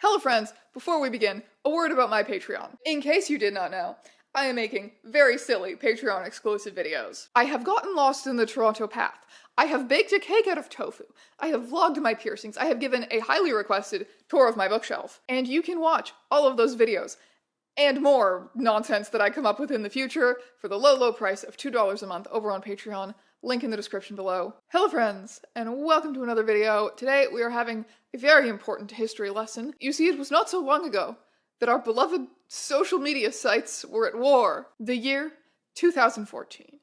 Hello friends, before we begin, a word about my Patreon. In case you did not know, I am making very silly Patreon exclusive videos. I have gotten lost in the Toronto path. I have baked a cake out of tofu. I have vlogged my piercings. I have given a highly requested tour of my bookshelf. And you can watch all of those videos and more nonsense that I come up with in the future for the low price of $2 a month over on Patreon. Link in the description below. Hello friends, and welcome to another video. Today we are having a very important history lesson. You see, it was not so long ago that our beloved social media sites were at war. The year 2014.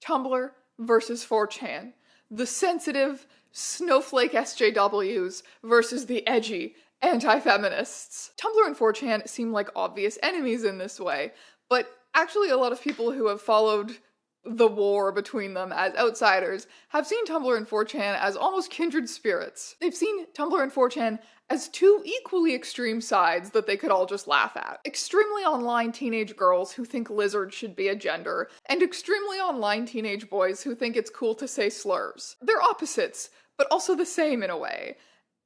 Tumblr versus 4chan. The sensitive snowflake SJWs versus the edgy anti-feminists. Tumblr and 4chan seem like obvious enemies in this way, but actually a lot of people who have followed the war between them as outsiders have seen Tumblr and 4chan as almost kindred spirits. They've seen Tumblr and 4chan as two equally extreme sides that they could all just laugh at. Extremely online teenage girls who think lizard should be a gender, and extremely online teenage boys who think it's cool to say slurs. They're opposites, but also the same in a way.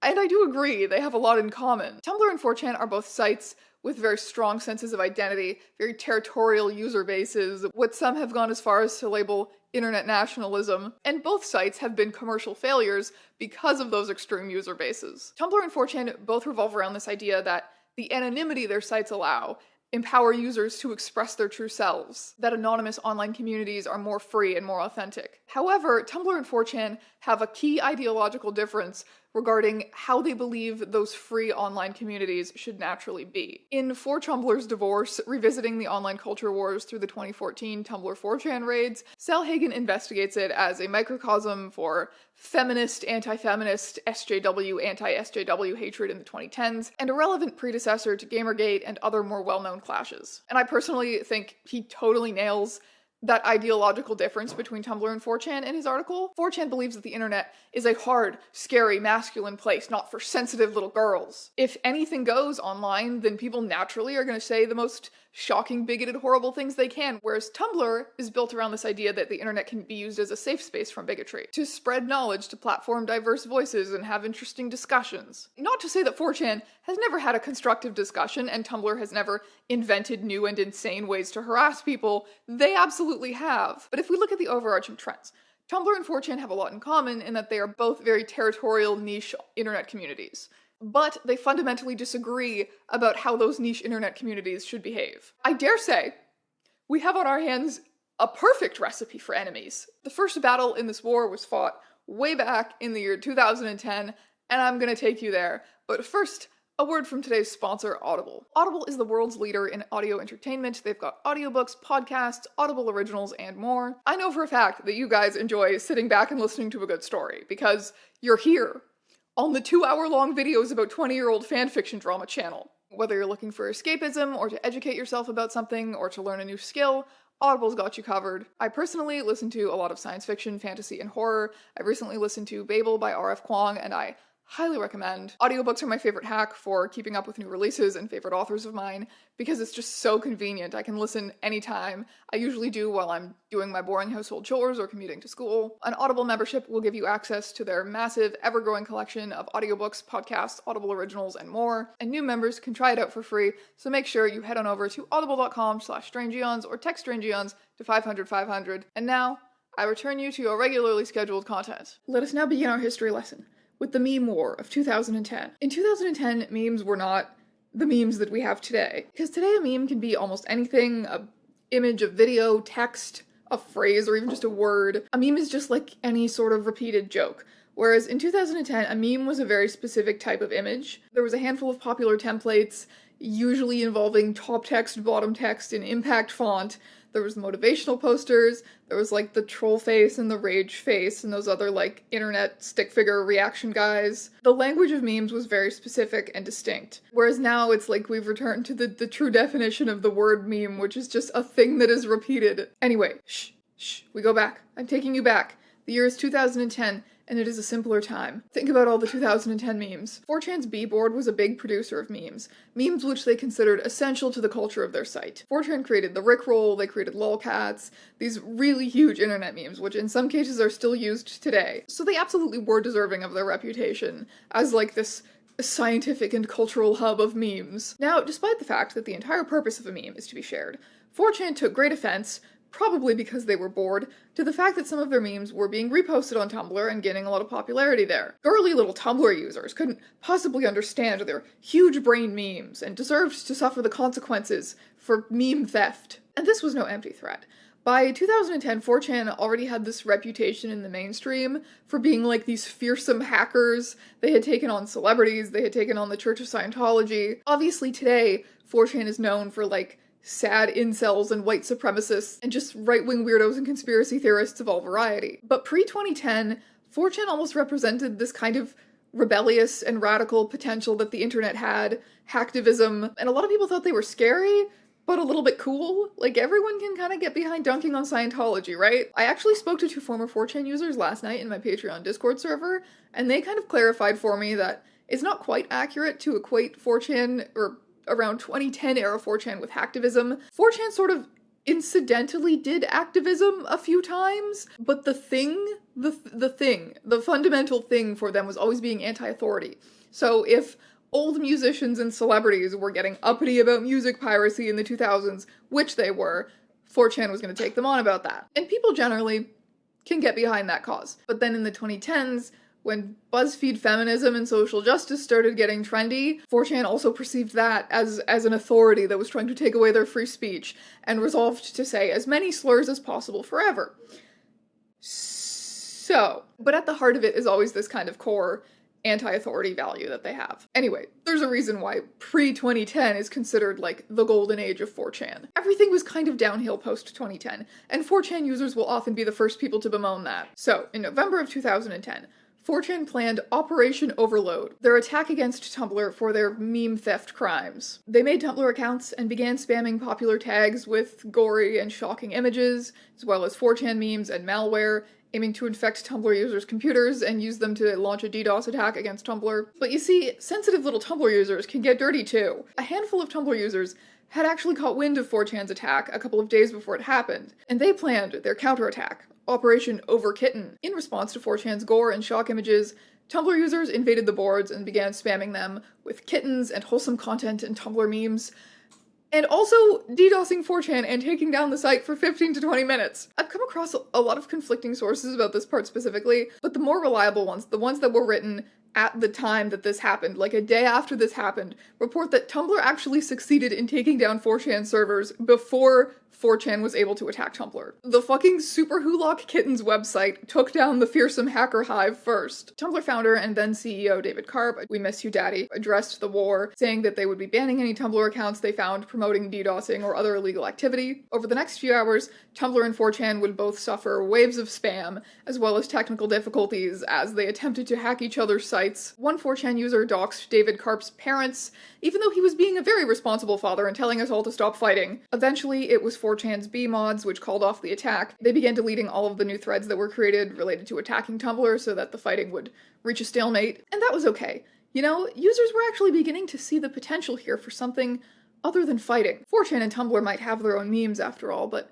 And I do agree, they have a lot in common. Tumblr and 4chan are both sites with very strong senses of identity, very territorial user bases, what some have gone as far as to label internet nationalism, and both sites have been commercial failures because of those extreme user bases. Tumblr and 4chan both revolve around this idea that the anonymity their sites allow empower users to express their true selves, that anonymous online communities are more free and more authentic. However, Tumblr and 4chan have a key ideological difference regarding how they believe those free online communities should naturally be. In For Tumblr's Divorce, Revisiting the Online Culture Wars through the 2014 Tumblr 4chan raids, Sal Hagen investigates it as a microcosm for feminist, anti-feminist, SJW, anti-SJW hatred in the 2010s, and a relevant predecessor to Gamergate and other more well-known clashes. And I personally think he totally nails that ideological difference between Tumblr and 4chan in his article. 4chan believes that the internet is a hard, scary, masculine place, not for sensitive little girls. If anything goes online, then people naturally are going to say the most shocking, bigoted, horrible things they can, whereas Tumblr is built around this idea that the internet can be used as a safe space from bigotry, to spread knowledge, to platform diverse voices, and have interesting discussions. Not to say that 4chan has never had a constructive discussion, and Tumblr has never invented new and insane ways to harass people. They absolutely have. But if we look at the overarching trends, Tumblr and 4chan have a lot in common in that they are both very territorial, niche internet communities. But they fundamentally disagree about how those niche internet communities should behave. I dare say, we have on our hands a perfect recipe for enemies. The first battle in this war was fought way back in the year 2010, and I'm gonna take you there. But first, a word from today's sponsor, Audible. Audible is the world's leader in audio entertainment. They've got audiobooks, podcasts, Audible originals, and more. I know for a fact that you guys enjoy sitting back and listening to a good story, because you're here on the 2-hour-long videos about 20-year-old fanfiction drama channel. Whether you're looking for escapism, or to educate yourself about something, or to learn a new skill, Audible's got you covered. I personally listen to a lot of science fiction, fantasy, and horror. I recently listened to Babel by R.F. Kuang, and I highly recommend. Audiobooks are my favorite hack for keeping up with new releases and favorite authors of mine, because it's just so convenient. I can listen anytime. I usually do while I'm doing my boring household chores or commuting to school. An Audible membership will give you access to their massive, ever-growing collection of audiobooks, podcasts, Audible originals, and more. And new members can try it out for free, so make sure you head on over to audible.com/strangeeons or text strangeeons to 500-500. And now, I return you to your regularly scheduled content. Let us now begin our history lesson with the meme war of 2010. In 2010, memes were not the memes that we have today. Because today a meme can be almost anything, a image, a video, text, a phrase, or even just a word. A meme is just like any sort of repeated joke. Whereas in 2010, a meme was a very specific type of image. There was a handful of popular templates, usually involving top text, bottom text in impact font. There was motivational posters, there was like the troll face and the rage face and those other like internet stick figure reaction guys. The language of memes was very specific and distinct. Whereas now it's like we've returned to the true definition of the word meme, which is just a thing that is repeated. Anyway, we go back. I'm taking you back. The year is 2010, and it is a simpler time. Think about all the 2010 memes. 4chan's B-board was a big producer of memes which they considered essential to the culture of their site. 4chan created the Rickroll, they created lolcats, these really huge internet memes, which in some cases are still used today. So they absolutely were deserving of their reputation as like this scientific and cultural hub of memes. Now, despite the fact that the entire purpose of a meme is to be shared, 4chan took great offense, probably because they were bored, to the fact that some of their memes were being reposted on Tumblr and gaining a lot of popularity there. Girly little Tumblr users couldn't possibly understand their huge brain memes and deserved to suffer the consequences for meme theft. And this was no empty threat. By 2010, 4chan already had this reputation in the mainstream for being like these fearsome hackers. They had taken on celebrities, they had taken on the Church of Scientology. Obviously today, 4chan is known for like sad incels and white supremacists and just right-wing weirdos and conspiracy theorists of all variety. But pre-2010, 4chan almost represented this kind of rebellious and radical potential that the internet had, hacktivism, and a lot of people thought they were scary, but a little bit cool. Like, everyone can kind of get behind dunking on Scientology, right? I actually spoke to 2 former 4chan users last night in my Patreon Discord server, and they kind of clarified for me that it's not quite accurate to equate 4chan, or around 2010 era 4chan with hacktivism. 4chan sort of incidentally did activism a few times, but the fundamental thing for them was always being anti-authority. So if old musicians and celebrities were getting uppity about music piracy in the 2000s, which they were, 4chan was going to take them on about that. And people generally can get behind that cause. But then in the 2010s, when BuzzFeed feminism and social justice started getting trendy, 4chan also perceived that as an authority that was trying to take away their free speech, and resolved to say as many slurs as possible forever. So, but at the heart of it is always this kind of core anti-authority value that they have. Anyway, there's a reason why pre-2010 is considered like the golden age of 4chan. Everything was kind of downhill post-2010, and 4chan users will often be the first people to bemoan that. So, in November of 2010, 4chan planned Operation Overload, their attack against Tumblr for their meme theft crimes. They made Tumblr accounts and began spamming popular tags with gory and shocking images, as well as 4chan memes and malware, aiming to infect Tumblr users' computers and use them to launch a DDoS attack against Tumblr. But you see, sensitive little Tumblr users can get dirty too. A handful of Tumblr users had actually caught wind of 4chan's attack a couple of days before it happened, and they planned their counterattack, Operation Overkitten. In response to 4chan's gore and shock images, Tumblr users invaded the boards and began spamming them with kittens and wholesome content and Tumblr memes, and also DDoSing 4chan and taking down the site for 15 to 20 minutes. I've come across a lot of conflicting sources about this part specifically, but the more reliable ones, the ones that were written at the time that this happened, like a day after this happened, report that Tumblr actually succeeded in taking down 4chan servers before 4chan was able to attack Tumblr. The fucking Super Hulock Kittens website took down the fearsome hacker hive first. Tumblr founder and then CEO David Karp, we miss you daddy, addressed the war, saying that they would be banning any Tumblr accounts they found promoting DDoSing or other illegal activity. Over the next few hours, Tumblr and 4chan would both suffer waves of spam, as well as technical difficulties as they attempted to hack each other's sites. One 4chan user doxed David Karp's parents, even though he was being a very responsible father and telling us all to stop fighting. Eventually, it was 4chan's B mods which called off the attack. They began deleting all of the new threads that were created related to attacking Tumblr so that the fighting would reach a stalemate, and that was okay. You know, users were actually beginning to see the potential here for something other than fighting. 4chan and Tumblr might have their own memes after all, but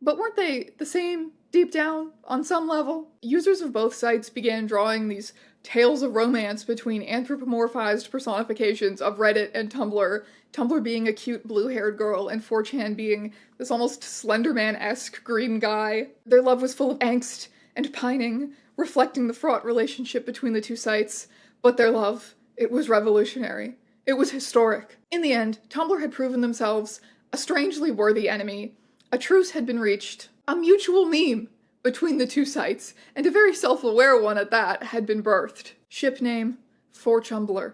weren't they the same deep down on some level? Users of both sites began drawing these tales of romance between anthropomorphized personifications of Reddit and Tumblr, Tumblr being a cute blue-haired girl and 4chan being this almost Slenderman-esque green guy. Their love was full of angst and pining, reflecting the fraught relationship between the two sites, but their love, it was revolutionary. It was historic. In the end, Tumblr had proven themselves a strangely worthy enemy. A truce had been reached. A mutual meme between the two sites, and a very self-aware one at that, had been birthed. Ship name, 4chumbler.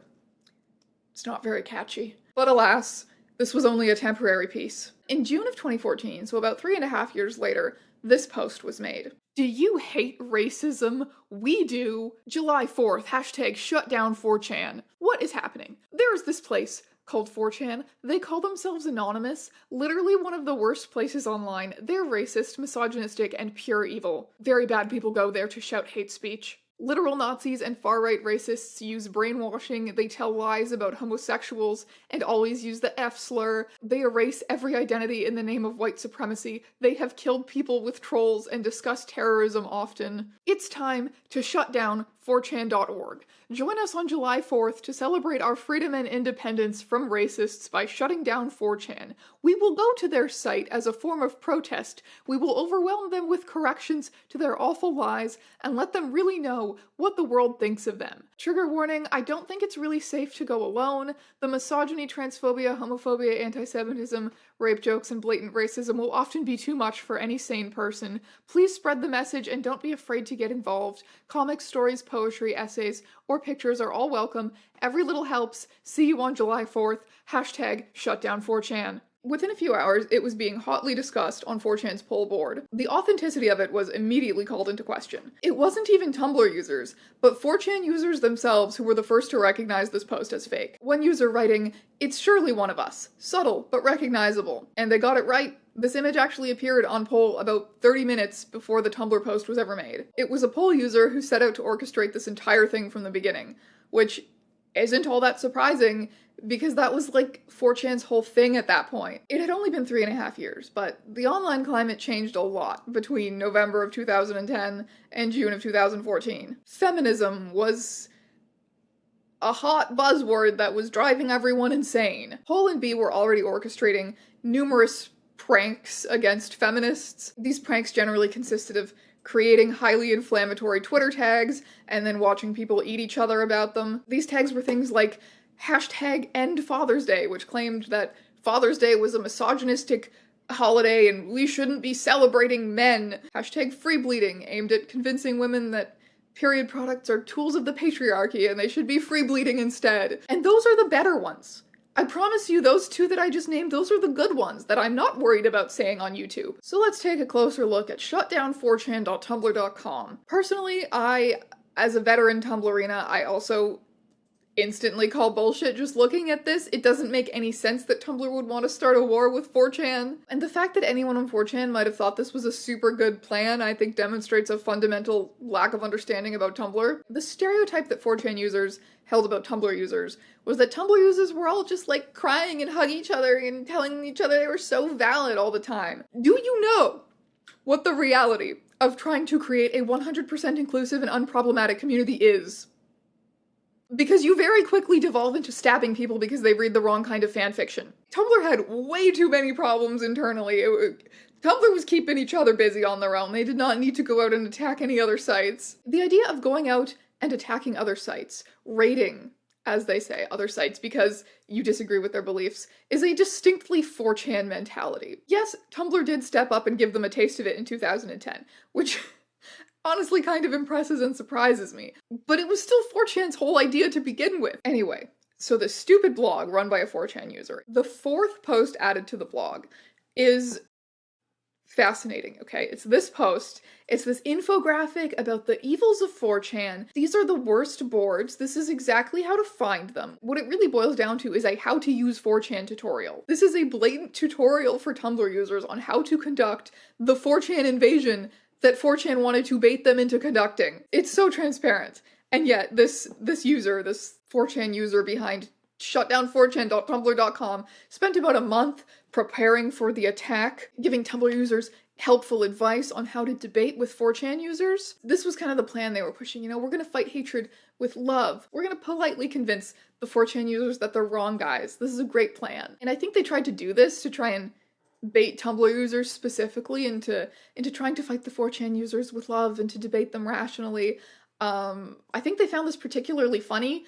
It's not very catchy. But alas, this was only a temporary peace. In June of 2014, so about 3.5 years later, this post was made. Do you hate racism? We do. July 4th, hashtag shutdown 4chan. What is happening? There is this place called 4chan. They call themselves anonymous, literally one of the worst places online. They're racist, misogynistic, and pure evil. Very bad people go there to shout hate speech. Literal Nazis and far-right racists use brainwashing, they tell lies about homosexuals, and always use the F slur. They erase every identity in the name of white supremacy. They have killed people with trolls and discuss terrorism often. It's time to shut down 4chan.org. Join us on July 4th to celebrate our freedom and independence from racists by shutting down 4chan. We will go to their site as a form of protest. We will overwhelm them with corrections to their awful lies and let them really know what the world thinks of them. Trigger warning, I don't think it's really safe to go alone. The misogyny, transphobia, homophobia, anti-Semitism, rape jokes, and blatant racism will often be too much for any sane person. Please spread the message and don't be afraid to get involved. Comics, stories, poetry, essays, or pictures are all welcome. Every little helps. See you on July 4th. Hashtag shutdown4chan. Within a few hours, it was being hotly discussed on 4chan's poll board. The authenticity of it was immediately called into question. It wasn't even Tumblr users, but 4chan users themselves who were the first to recognize this post as fake. One user writing, "It's surely one of us. Subtle, but recognizable." And they got it right. This image actually appeared on poll about 30 minutes before the Tumblr post was ever made. It was a poll user who set out to orchestrate this entire thing from the beginning, which isn't all that surprising, because that was like 4chan's whole thing at that point. It had only been 3.5 years, but the online climate changed a lot between November of 2010 and June of 2014. Feminism was a hot buzzword that was driving everyone insane. Pol and B were already orchestrating numerous pranks against feminists. These pranks generally consisted of creating highly inflammatory Twitter tags and then watching people eat each other about them. These tags were things like hashtag End Father's Day, which claimed that Father's Day was a misogynistic holiday and we shouldn't be celebrating men. Hashtag Free Bleeding, aimed at convincing women that period products are tools of the patriarchy and they should be free bleeding instead. And those are the better ones. I promise you, those two that I just named, those are the good ones that I'm not worried about saying on YouTube. So let's take a closer look at shutdown4chan.tumblr.com. Personally, as a veteran Tumblrina, I also instantly call bullshit just looking at this. It doesn't make any sense that Tumblr would want to start a war with 4chan. And the fact that anyone on 4chan might have thought this was a super good plan, I think demonstrates a fundamental lack of understanding about Tumblr. The stereotype that 4chan users held about Tumblr users was that Tumblr users were all just like crying and hugging each other and telling each other they were so valid all the time. Do you know what the reality of trying to create a 100% inclusive and unproblematic community is? Because you very quickly devolve into stabbing people because they read the wrong kind of fanfiction. Tumblr had way too many problems internally. Tumblr was keeping each other busy on their own. They did not need to go out and attack any other sites. The idea of going out and attacking other sites, raiding, as they say, other sites because you disagree with their beliefs, is a distinctly 4chan mentality. Yes, Tumblr did step up and give them a taste of it in 2010, which honestly kind of impresses and surprises me. But it was still 4chan's whole idea to begin with. Anyway, so this stupid blog run by a 4chan user. The fourth post added to the blog is fascinating, okay? It's this post. It's this infographic about the evils of 4chan. These are the worst boards. This is exactly how to find them. What it really boils down to is a how to use 4chan tutorial. This is a blatant tutorial for Tumblr users on how to conduct the 4chan invasion that 4chan wanted to bait them into conducting. It's so transparent. And yet, this user, this 4chan user behind shutdown4chan.tumblr.com, spent about a month preparing for the attack, giving Tumblr users helpful advice on how to debate with 4chan users. This was kind of the plan they were pushing, you know, we're gonna fight hatred with love. We're gonna politely convince the 4chan users that they're wrong, guys. This is a great plan. And I think they tried to do this to try and bait Tumblr users specifically into trying to fight the 4chan users with love and to debate them rationally. I think they found this particularly funny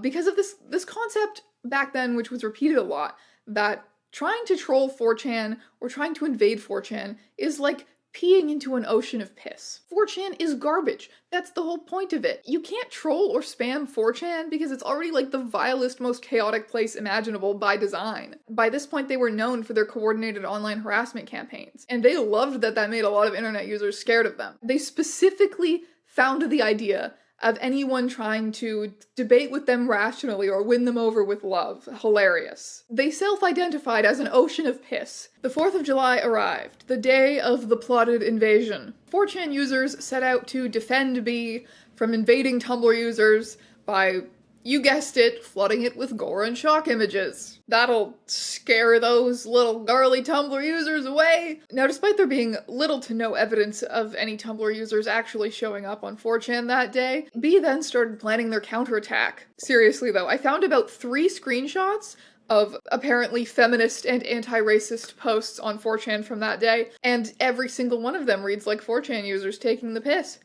because of this concept back then, which was repeated a lot, that trying to troll 4chan or trying to invade 4chan is like peeing into an ocean of piss. 4chan is garbage. That's the whole point of it. You can't troll or spam 4chan because it's already like the vilest, most chaotic place imaginable by design. By this point, they were known for their coordinated online harassment campaigns, and they loved that made a lot of internet users scared of them. They specifically found the idea of anyone trying to debate with them rationally or win them over with love hilarious. They self-identified as an ocean of piss. The 4th of July arrived, the day of the plotted invasion. 4chan users set out to defend B from invading Tumblr users by You guessed it, flooding it with gore and shock images. That'll scare those little girly Tumblr users away. Now, despite there being little to no evidence of any Tumblr users actually showing up on 4chan that day, B then started planning their counterattack. Seriously though, I found about 3 screenshots of apparently feminist and anti-racist posts on 4chan from that day, and every single one of them reads like 4chan users taking the piss.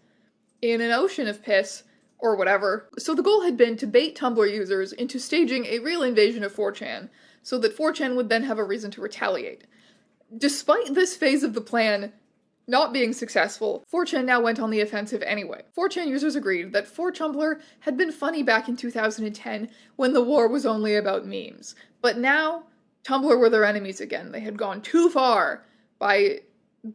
In an ocean of piss. Or whatever. So the goal had been to bait Tumblr users into staging a real invasion of 4chan, so that 4chan would then have a reason to retaliate. Despite this phase of the plan not being successful, 4chan now went on the offensive anyway. 4chan users agreed that 4Tumblr had been funny back in 2010 when the war was only about memes. But now, Tumblr were their enemies again. They had gone too far by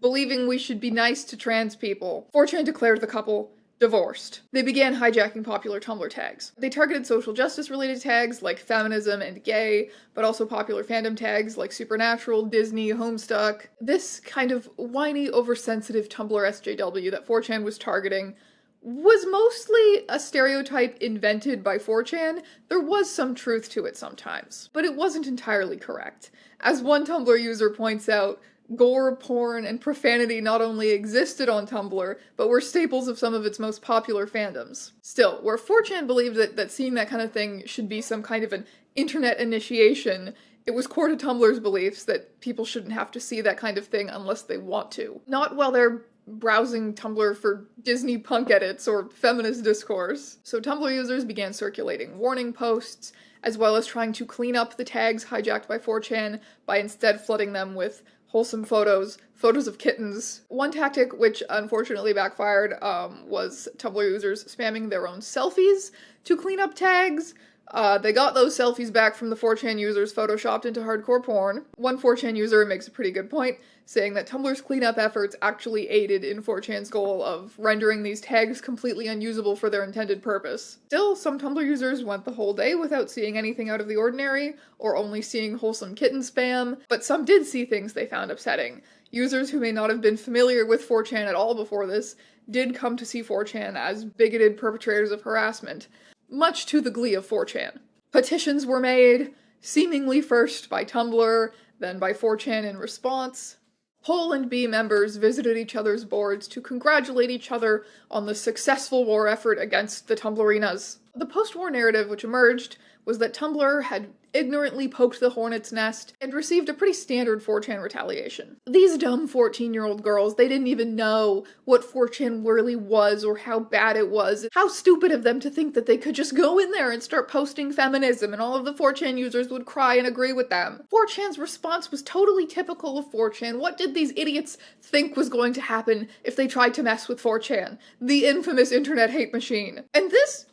believing we should be nice to trans people. 4chan declared the couple divorced. They began hijacking popular Tumblr tags. They targeted social justice related tags like feminism and gay, but also popular fandom tags like Supernatural, Disney, Homestuck. This kind of whiny, oversensitive Tumblr SJW that 4chan was targeting was mostly a stereotype invented by 4chan. There was some truth to it sometimes, but it wasn't entirely correct. As one Tumblr user points out, gore, porn, and profanity not only existed on Tumblr, but were staples of some of its most popular fandoms. Still, where 4chan believed that seeing that kind of thing should be some kind of an internet initiation, it was core to Tumblr's beliefs that people shouldn't have to see that kind of thing unless they want to. Not while they're browsing Tumblr for Disney punk edits or feminist discourse. So Tumblr users began circulating warning posts, as well as trying to clean up the tags hijacked by 4chan by instead flooding them with wholesome photos of kittens. One tactic, which unfortunately backfired, was Tumblr users spamming their own selfies to clean up tags. They got those selfies back from the 4chan users photoshopped into hardcore porn. One 4chan user makes a pretty good point, saying that Tumblr's cleanup efforts actually aided in 4chan's goal of rendering these tags completely unusable for their intended purpose. Still, some Tumblr users went the whole day without seeing anything out of the ordinary, or only seeing wholesome kitten spam, but some did see things they found upsetting. Users who may not have been familiar with 4chan at all before this did come to see 4chan as bigoted perpetrators of harassment, much to the glee of 4chan. Petitions were made, seemingly first by Tumblr, then by 4chan in response. Pol and B members visited each other's boards to congratulate each other on the successful war effort against the Tumblrinas. The post-war narrative which emerged was that Tumblr had ignorantly poked the hornet's nest and received a pretty standard 4chan retaliation. These dumb 14-year-old girls, they didn't even know what 4chan really was or how bad it was. How stupid of them to think that they could just go in there and start posting feminism and all of the 4chan users would cry and agree with them. 4chan's response was totally typical of 4chan. What did these idiots think was going to happen if they tried to mess with 4chan? The infamous internet hate machine. And this,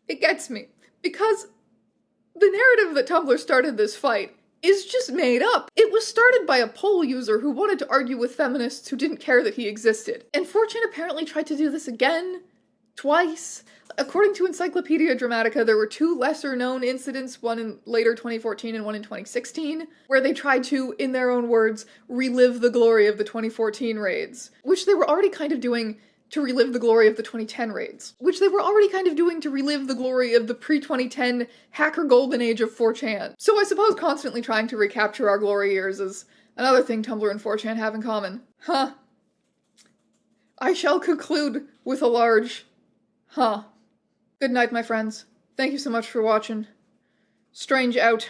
it gets me, because the narrative that Tumblr started this fight is just made up. It was started by a Pol user who wanted to argue with feminists who didn't care that he existed. And 4chan apparently tried to do this again, twice. According to Encyclopedia Dramatica, there were 2 lesser-known incidents, one in later 2014 and one in 2016, where they tried to, in their own words, relive the glory of the 2014 raids, which they were already kind of doing to relive the glory of the 2010 raids, which they were already kind of doing to relive the glory of the pre-2010 hacker golden age of 4chan. So I suppose constantly trying to recapture our glory years is another thing Tumblr and 4chan have in common. Huh. I shall conclude with a large huh. Good night, my friends. Thank you so much for watching. Strange out.